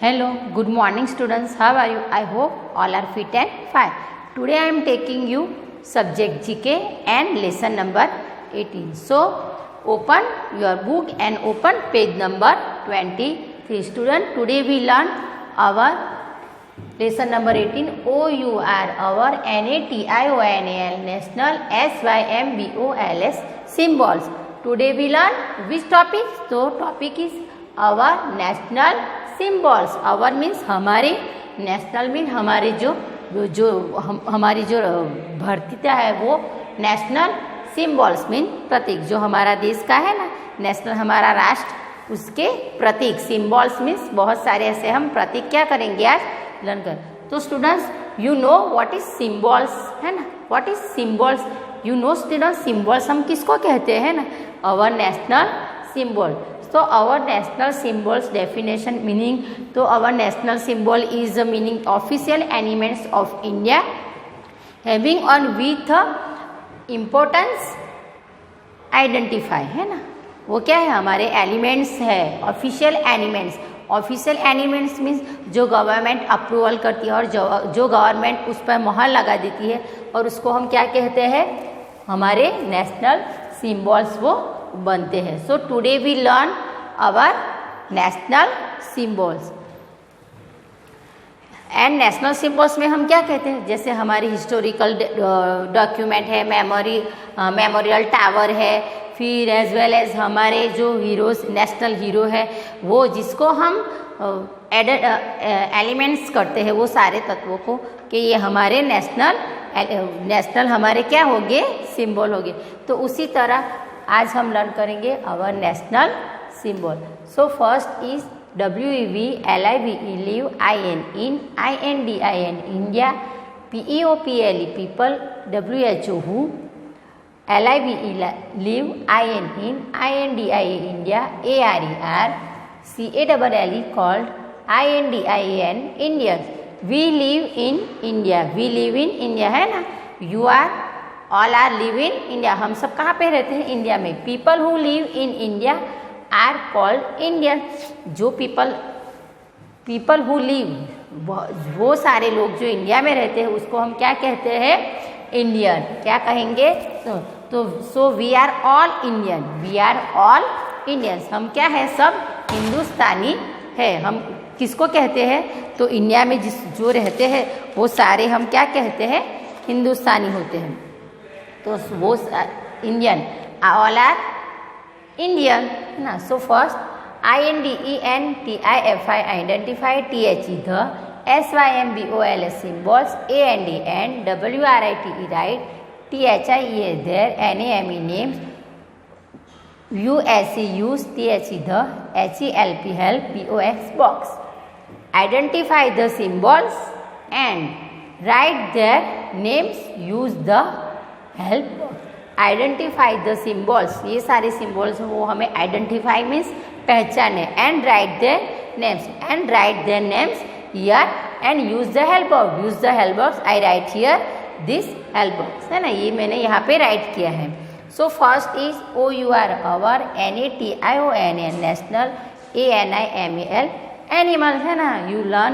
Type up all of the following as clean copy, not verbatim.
Hello, good morning students. How are you? I hope all are fit and fine. Today I am taking you subject GK and lesson number 18. So open your book and open page number 23. Student, today we learn our lesson number 18 OUR, our NATIONAL, national SYMBOLS symbols. Today we learn which topic? So topic is our national symbols. Our means हमारे, national mean हमारे हमारी जो भारतीयता है वो national. Symbols mean प्रतीक, जो हमारा देश का है ना, नेशनल हमारा राष्ट्र, उसके प्रतीक. सिम्बॉल्स मीन्स बहुत सारे ऐसे हम प्रतीक क्या करेंगे आज लर्न कर. तो students you know what is symbols, है ना. What is symbols you know students. Symbols हम किसको कहते हैं ना, our national symbol. So our national symbols definition meaning, तो our national symbol is the meaning official elements of India having on with importance identify, है ना. वो क्या है, हमारे एलिमेंट्स है, official elements. Official elements means जो गवर्नमेंट अप्रूवल करती है और जो गवर्नमेंट उस पर मोहर लगा देती है, और उसको हम क्या कहते हैं, हमारे नेशनल सिम्बॉल्स वो बनते हैं. So today we learn our national symbols. And national symbols में हम क्या कहते हैं, जैसे हमारी हिस्टोरिकल डॉक्यूमेंट है, मेमोरियल टावर है, फिर एज वेल एज हमारे जो हीरोज, नेशनल हीरो है वो, जिसको हम एलिमेंट्स करते हैं वो सारे तत्वों को, कि ये हमारे नेशनल हमारे क्या हो गए, सिम्बॉल हो गए. तो उसी तरह आज हम लर्न करेंगे our national symbol. So first is WEV, LIVE, live, IN, in, INDIN, India, PEOPLE, people, WHO, who, LIVE, live, IN, in, INDIA, India, ARER, CALLE, called, INDIAN, Indians. We live in India, we live in India, है ना. You are all are live in India, हम सब कहाँ पे रहते हैं, India में. People who live in India are called Indian. जो people who live, वो सारे लोग जो इंडिया में रहते हैं उसको हम क्या कहते हैं, इंडियन. क्या कहेंगे, तो so we are all Indian, we are all Indians. हम क्या है, सब हिंदुस्तानी है. हम किसको कहते हैं, तो इंडिया में जो रहते हैं वो सारे हम क्या कहते हैं, हिंदुस्तानी होते हैं. तो वो इंडियन, ऑल आर इंडियन, है ना. So first INDENTIFI, identify, THE, the, SYMBOLS symbols, AND, and, WRITE, right, THIE, there, NAME, names, USE, use, THE, the, HELP, help, BOX, box. Identify the symbols and write their names, use the help box. Identify the symbols, ये सारे symbols वो हमें identify means पहचाने. And write their names, and write their names here, and use the help box, use the help box. I write here this help box, है ना, ये मैंने यहाँ पे राइट किया है. So first is OUR, our NATIONAL, national, ANIMAL, animal, है ना. यू लर्न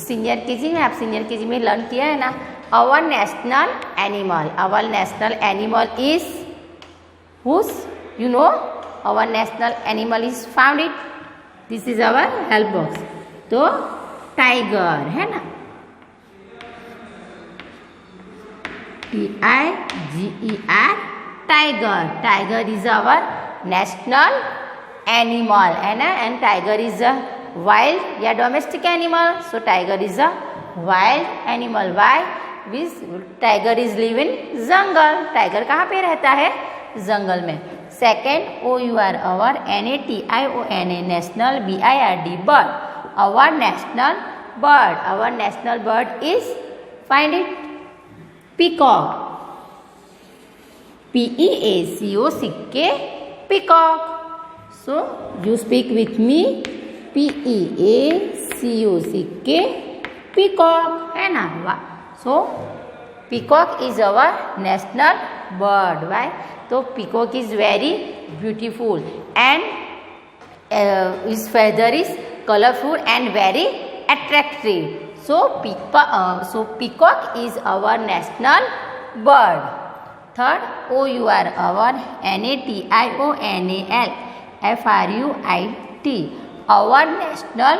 सीनियर KG में, आप सीनियर KG में लर्न किया है ना. Our national animal, our national animal is whose, you know, our national animal is found it. This is our help box. तो tiger, है ना, TIGER, tiger. Tiger is our national animal, है ना. And tiger is a wild या domestic animal. So tiger is a wild animal. Why, tiger is live in jungle. Tiger कहाँ पे रहता है, जंगल में. Second OUR, our NATIONA, national, BIRD, bird. Our national bird, our national bird is, find it, peacock. PEACOCK, peacock. So you speak with me, PEACOCK, peacock, है ना. So peacock is our national bird. Why? So peacock is very beautiful and his feather is colorful and very attractive. So peacock is our national bird. Third, our national fruit. Our national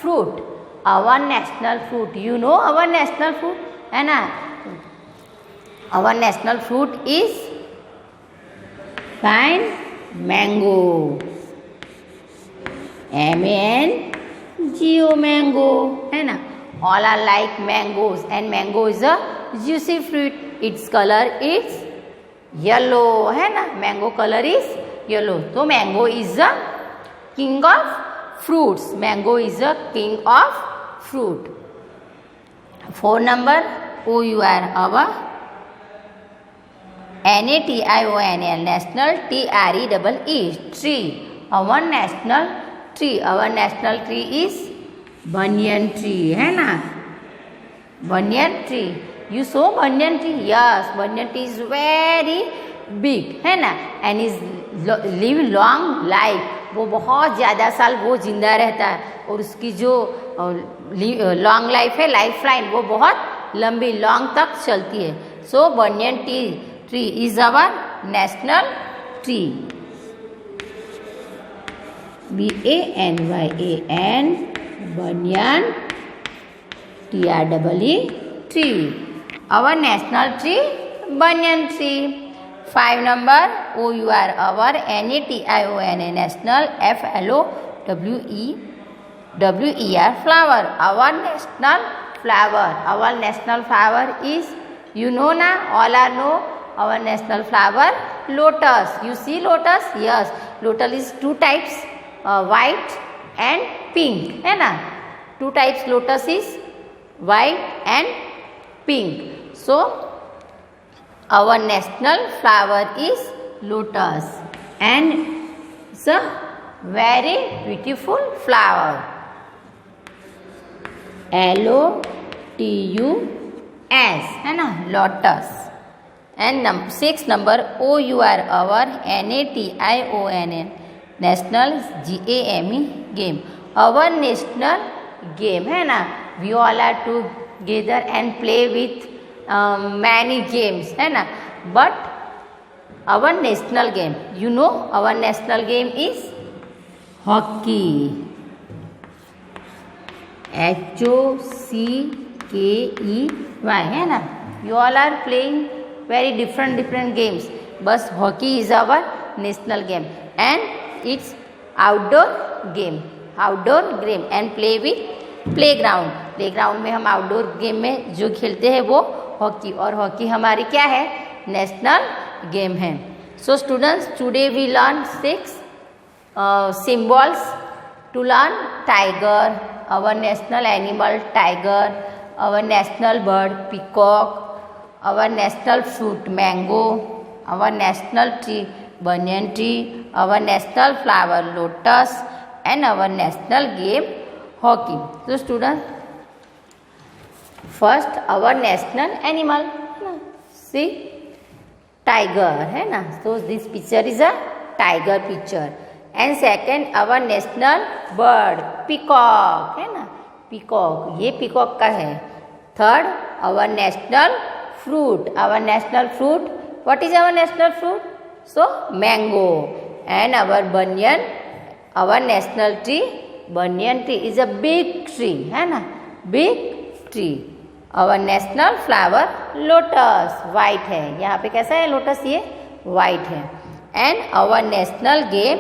fruit. Our national fruit. You know our national fruit, है ना? Our national fruit is fine mango. mango, mango, है ना? All are like mangoes, and mango is a juicy fruit. Its color is yellow, है ना? Mango color is yellow. So mango is a king of fruits. Mango is a king of fruit. 4 number, our national, national, tree. Our national tree. Our national tree is banyan tree, है ना? Banyan tree. You saw banyan tree? Yes, banyan tree is very big, है ना? And is live long life. वो बहुत ज़्यादा साल वो जिंदा रहता है, और उसकी जो लॉन्ग लाइफ है, लाइफ लाइन, वो बहुत लंबी लॉन्ग तक चलती है. सो banyan tree is our national tree. banyan, banyan, tree. Our national tree, banyan tree. 5 number, our national flower. Our national flower. Our national flower is, you know na, all are know our national flower, lotus. You see lotus? Yes, lotus is 2 types, white and pink, है ना? 2 types lotus is white and pink. So our national flower is lotus, and it's a very beautiful flower. LOTUS, है ना? Lotus. And 6 number, our national game. Our national game, है ना? We all are together and play with many games, है ना? But our national game, you know, our national game is hockey. HOCKEY, है ना? You all are playing very different games, but hockey is our national game, and it's outdoor game, and play with playground. में हम outdoor game में जो खेलते हैं वो hockey, और हॉकी हमारी क्या है? नेशनल गेम है. So students, today we learn 6 symbols to learn. Tiger, our national animal tiger, our national bird peacock, our national fruit mango, our national tree banyan tree, our national flower lotus, and our national game hockey. So students, first our national animal, see, tiger, है ना? So this picture is a tiger picture. And second, our national bird peacock, है ना? peacock, ये peacock का है. Third, our national fruit. Our national fruit, what is our national fruit? So mango. And our banyan, our national tree, banyan tree is a big tree, है ना? big tree. Our national flower lotus, white है. यहाँ पे कैसा है lotus? ये white है. And our national game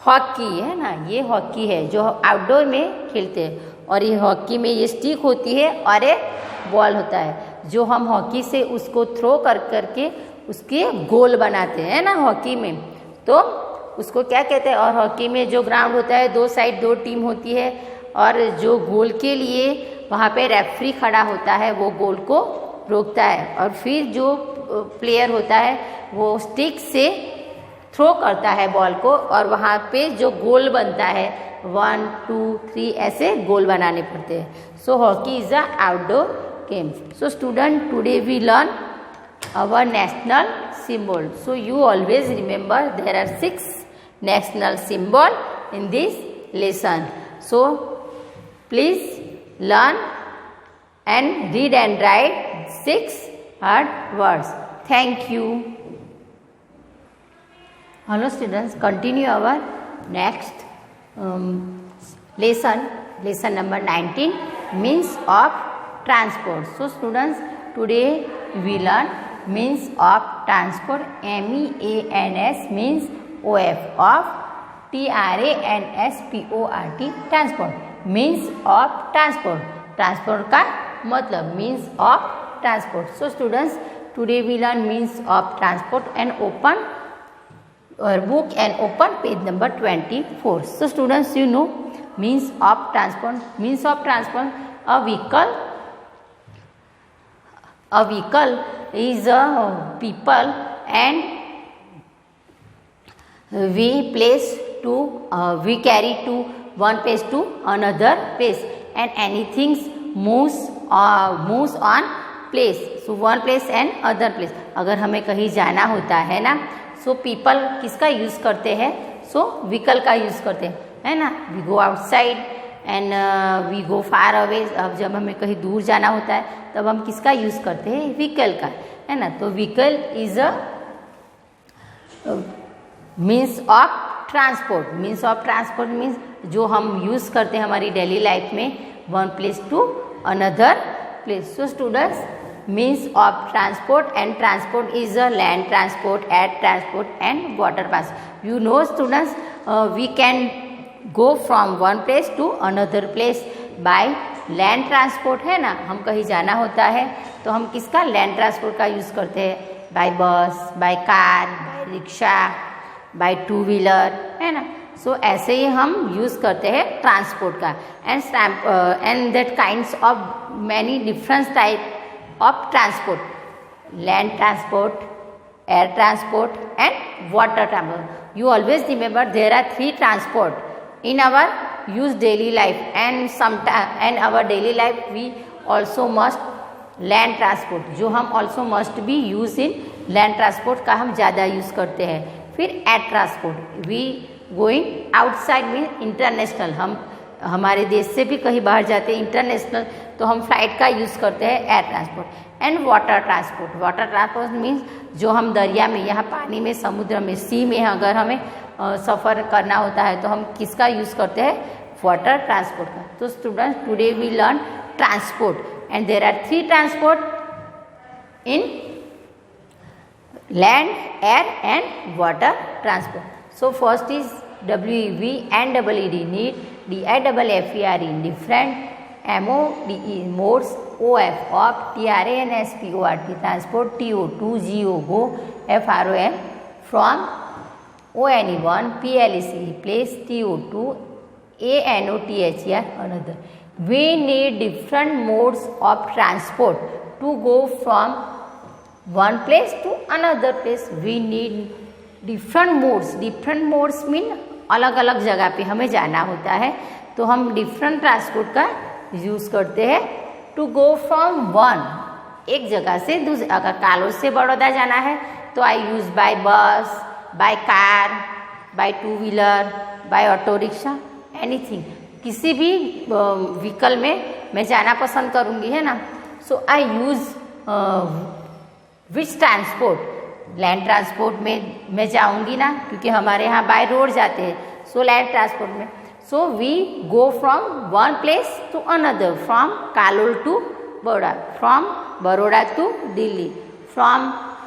hockey, है ना? ये हॉकी है जो आउटडोर में खेलते हैं, और ये हॉकी में ये स्टिक होती है और एक बॉल होता है, जो हम हॉकी से उसको थ्रो करके उसके गोल बनाते हैं ना हॉकी में. तो उसको क्या कहते हैं? और हॉकी में जो ग्राउंड होता है, 2 साइड 2 टीम होती है, और जो गोल के लिए वहाँ पे रेफरी खड़ा होता है, वो गोल को रोकता है, और फिर जो प्लेयर होता है वो स्टिक से थ्रो करता है बॉल को, और वहाँ पे जो गोल बनता है 1 2 3 ऐसे गोल बनाने पड़ते हैं. So hockey is a outdoor game. So student, today we learn our national symbol. So you always remember there are 6 national symbol in this lesson. So please learn and read and write 6 hard words. Thank you. Hello students, continue our next lesson number 19, means of transport. So students, today we learn means of transport. MEANS means OF, of TRANSPORT, transport, means of transport. Transport का मतलब means of transport. So students, today we learn means of transport and open our book and open page number 24. So students, you know means of transport. Means of transport, a vehicle is a people and we carry to one place to another place, and anything moves on place. So one place and other place. अगर हमें कहीं जाना होता है ना, so people किसका use करते हैं? सो व्हीकल का यूज़ करते हैं, है ना. We go outside and we go far away. अब जब हमें कहीं दूर जाना होता है तब हम किसका यूज़ करते हैं? व्हीकल का, है ना. तो vehicle is a means of transport. Means of transport means जो हम यूज़ करते हैं हमारी डेली लाइफ में, one place to another place. So students, means of transport, and transport is a land transport, air transport and water transport. You know students, we can go from one place to another place by land transport, है ना. हम कहीं जाना होता है तो हम किसका? लैंड ट्रांसपोर्ट का यूज़ करते हैं. By bus, by car, by rickshaw, by two wheeler, है ना. सो ऐसे ही हम यूज़ करते हैं ट्रांसपोर्ट का. And that kinds of many different type of transport: land transport, air transport and water transport. You always remember there are 3 transport in our use daily life, and our daily life we also must land transport, जो हम also must be use in land transport का हम ज़्यादा use करते हैं. फिर air transport, we going outside means international, हम हमारे देश से भी कहीं बाहर जाते हैं इंटरनेशनल, तो हम फ्लाइट का यूज़ करते हैं air transport. And water transport. Water transport means जो हम दरिया में, यहाँ पानी में, समुद्र में, सी में अगर हमें सफ़र करना होता है तो हम किसका यूज़ करते हैं? वाटर ट्रांसपोर्ट का. तो students, today we learn transport and there are 3 transport in land, air and water transport. So first is WEV and EED, need, DIFFERE, different, MODE, modes, OF, of, TRANSPORT, transport, TO, to, GO, go, FROM, from, ONE1, PLEC, place, TO, to, ANOTHER, another. We need different modes of transport to go from one place to another place. We need different modes mean अलग अलग जगह पे हमें जाना होता है तो हम डिफरेंट ट्रांसपोर्ट का यूज़ करते हैं. टू गो फ्रॉम वन, एक जगह से दूसरे. अगर कालोज से बड़ौदा जाना है तो I use by bus, by car, by two wheeler, by auto rickshaw, anything. किसी भी व्हीकल में मैं जाना पसंद करूँगी, है ना. So I use which transport? Land transport में मैं जाऊंगी ना, क्योंकि हमारे यहाँ बाय रोड जाते हैं. सो लैंड ट्रांसपोर्ट में, so we go from one place to another, from Kalol to Baroda, from Baroda to Delhi, from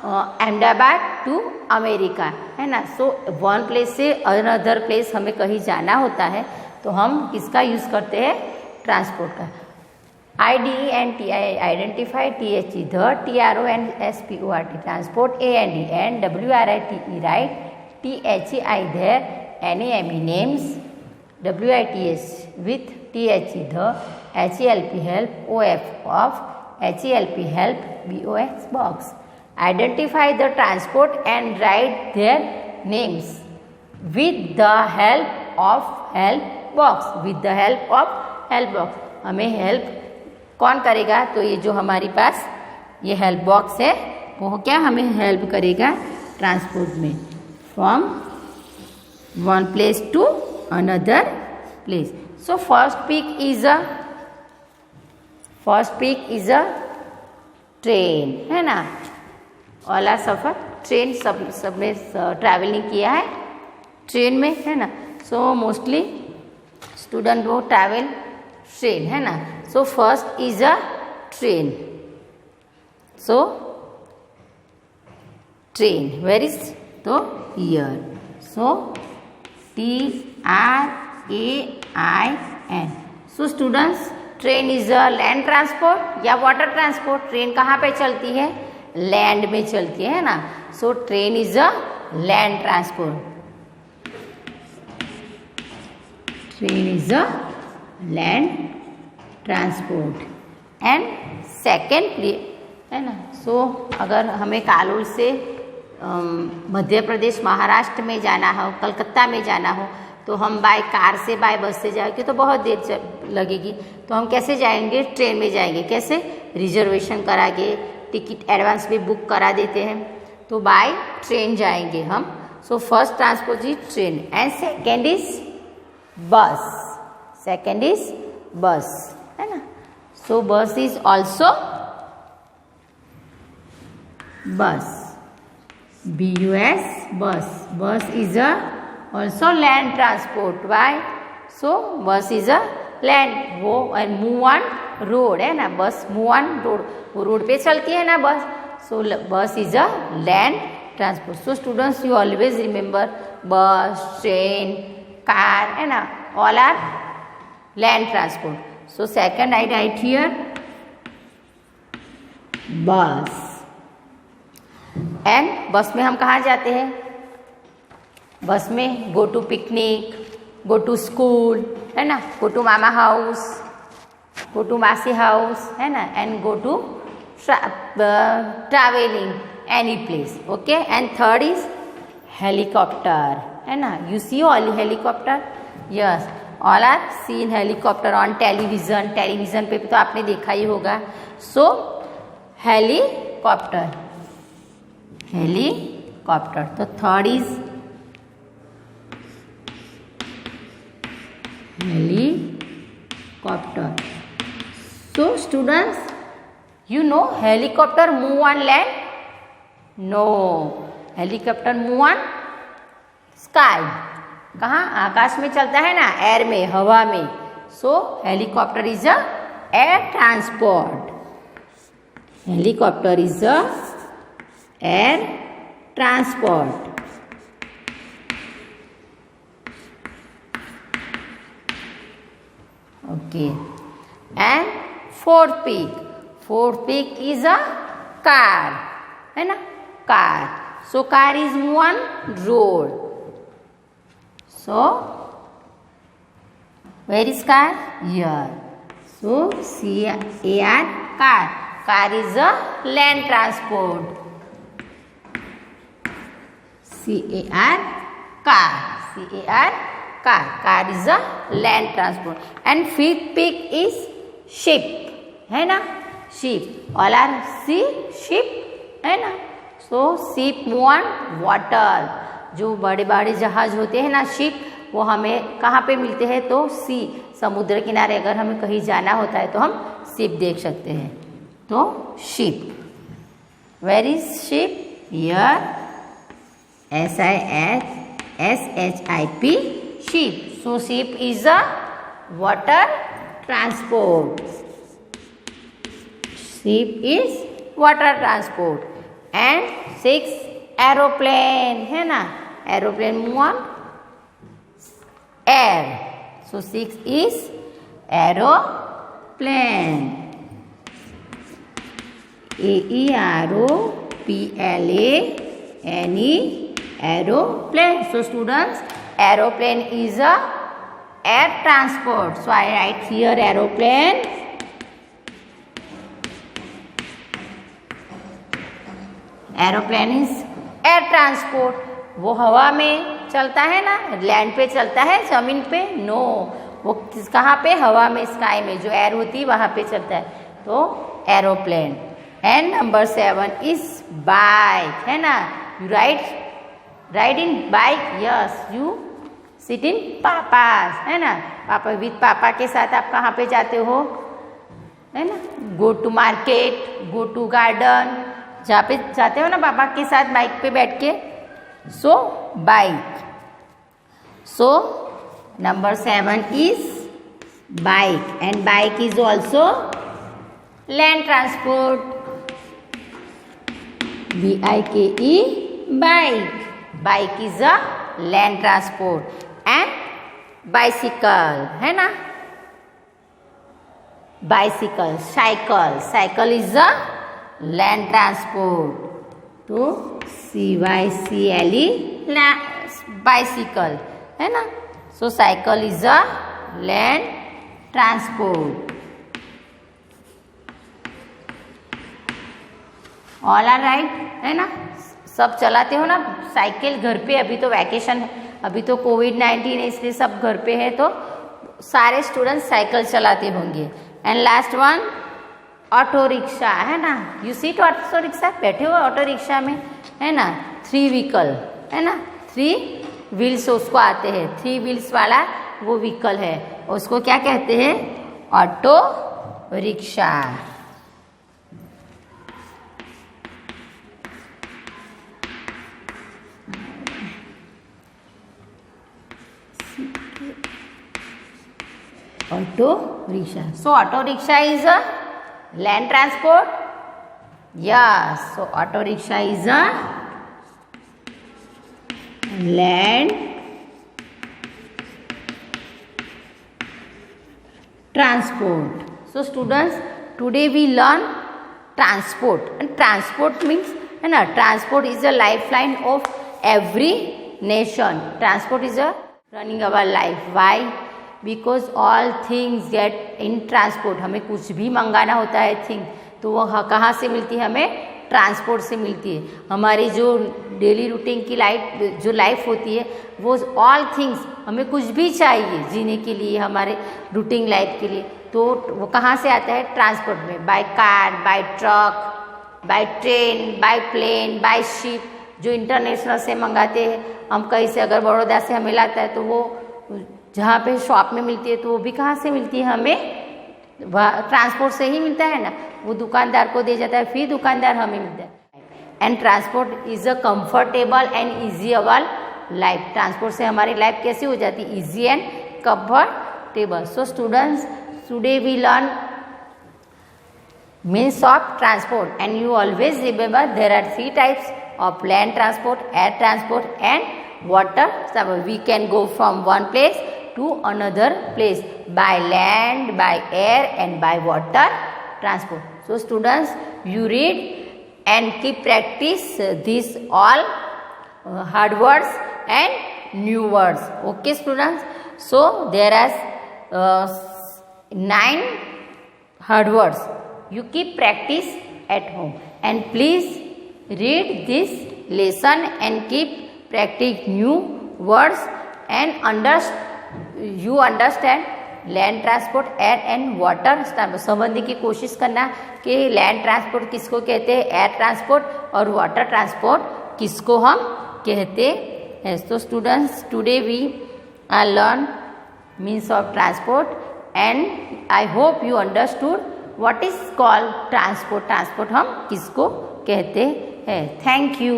Ahmedabad to America, है ना. सो वन प्लेस से अनदर प्लेस हमें कहीं जाना होता है तो हम किसका यूज़ करते हैं? ट्रांसपोर्ट का. IDE and TI, identify, THE, the, TRO and SPORT, transport, AND, and WRITE, right, THEI, there, NAME, names, WITS, with, THE, the, HELP, help, OF, of, HELP, help, BOX, box. Identify the transport and write their names with the help of help box. With the help of help box, हमें help कौन करेगा? तो ये जो हमारी पास ये help box है वो क्या हमें हेल्प करेगा ट्रांसपोर्ट में, from one place to another place. So first pick is a train, है ना। वाला सफ़र ट्रेन, सब ने ट्रैवलिंग किया है ट्रेन में, है ना। सो मोस्टली स्टूडेंट वो ट्रैवल ट्रेन, है ना। So first is a train, so train where is तो here, so TRAIN। So students, train is a land transport या वाटर ट्रांसपोर्ट। ट्रेन कहाँ पे चलती है? लैंड में चलती है ना। So train is a land transport, train is a land transport. And second, है ना। सो अगर हमें कालोल से मध्य प्रदेश महाराष्ट्र में जाना हो, कलकत्ता में जाना हो, तो हम बाय कार से बाय बस से जाएंगे तो बहुत देर लगेगी। तो हम कैसे जाएंगे? ट्रेन में जाएंगे। कैसे? रिजर्वेशन करा के, टिकट एडवांस में बुक करा देते हैं, तो बाय ट्रेन जाएंगे हम। So first transport is train and second is बस, है ना। सो बस इज ऑल्सो बस, BUS, bus is a also land transport. Why? So bus is a land, वो and move on road, है ना। बस move on road, वो रोड पे चलती है ना बस। So bus is a land transport. So students, you always remember bus, train, car, है ना, all are land transport. So second I write here bus. And bus में हम कहाँ जाते हैं? बस में go to picnic, go to school, है ना, गो टू मामा हाउस, गो टू मासी हाउस, है ना, and go to travelling any place. Okay. And third is helicopter, है ना। You see all helicopter, yes, all are seen helicopter on television. Television पे तो आपने देखा ही होगा। सो हेलीकॉप्टर, तो third is helicopter. So students, you know helicopter move on land? No, helicopter move on sky. कहाँ? आकाश में चलता है ना, एयर में, हवा में। So helicopter is a air transport, helicopter is a air transport. Okay. And fourth peak is a car, है ना, car. So car is move on road. So where is car? Here. So CAR, car. Car is a land transport. CAR, car. Car is a land transport. And fifth peak is ship, है ना, ship. All are ship, है ना। So ship move on water. जो बड़े बड़े जहाज होते हैं ना, शिप, वो हमें कहाँ पे मिलते हैं? तो सी, समुद्र किनारे अगर हमें कहीं जाना होता है तो हम शिप देख सकते हैं। तो ship, where is ship? Here SHIP, ship. So ship is a water transport. Ship is water transport. And 6 aeroplane, है ना, aeroplane move on air. So 6 is aeroplane. AEROPLANE, aeroplane. So students, aeroplane is a air transport. So I write here aeroplane. Aeroplane is air transport. वो हवा में चलता है ना, land पे चलता है, जमीन पे नो, वो कहाँ पे? हवा में, स्काई में, जो एयर होती है वहाँ पे चलता है, तो aeroplane. And number 7 is bike, है ना। You ride in bike, yes, you sit in papa's, है ना, पापा विद पापा के साथ आप कहाँ पे जाते हो, है ना, go to market, go to garden, जहाँ पे जाते हो ना पापा के साथ बाइक पे बैठ के, so bike. So number 7 is bike and bike is also land transport. BIKE bike. Bike is a land transport and bicycle, है ना, bicycle, cycle is a land transport. तो CYCLE bicycle, है ना. So cycle is a land transport. All are right, है ना, सब चलाते हो ना साइकिल घर पे. अभी तो वैकेशन है, अभी तो कोविड-19 है, इसलिए सब घर पे है, तो सारे स्टूडेंट्स साइकिल चलाते होंगे. And last one auto rickshaw, है ना. यू सीट ऑटो रिक्शा, बैठे हो ऑटो रिक्शा में, है ना. 3 व्हीकल, है ना, 3 व्हील्स उसको आते हैं. 3 व्हील्स वाला वो व्हीकल है, उसको क्या कहते हैं, auto rickshaw. Auto rickshaw. So auto rickshaw is a land transport. Yes. So auto rickshaw is a land transport. So students, today we learn transport. And transport means, है ना, transport is a lifeline of every nation. Transport is a running our life. Why? Because all things get in transport. हमें कुछ भी मंगाना होता है thing, तो वो कहाँ से मिलती है, हमें ट्रांसपोर्ट से मिलती है. हमारी जो डेली रूटीन की लाइफ होती है, वो ऑल थिंग्स, हमें कुछ भी चाहिए जीने के लिए, हमारे रूटीन लाइफ के लिए, तो वो कहाँ से आता है, ट्रांसपोर्ट में. By car, by truck, by train, by plane, by ship. जो इंटरनेशनल से मंगाते हैं हम, कहीं से अगर बड़ौदा से हमें लाता है, तो वो जहाँ पे शॉप में मिलती है, तो वो भी कहाँ से मिलती है, हमें ट्रांसपोर्ट से ही मिलता है ना. वो दुकानदार को दे जाता है, फिर दुकानदार हमें मिलता है. And transport is a comfortable and easyable life. Transport से हमारी लाइफ कैसी हो जाती है, easy and comfortable. So students, today we learn means of transport, and you always remember there are 3 types of land transport, air transport and water transport. We can go from one place to another place by land, by air and by water transport. So students, you read and keep practice these all hard words and new words. Okay students, so there are 9 hard words. You keep practice at home, and please read this lesson and keep practice new words, and you understand land transport, air and water transport. समझने की कोशिश करना कि land transport किसको कहते हैं, air transport और water transport किसको हम कहते हैं. तो students, today we learn means of transport, and I hope you understood what is called transport. Transport हम किसको कहते हैं. Thank you.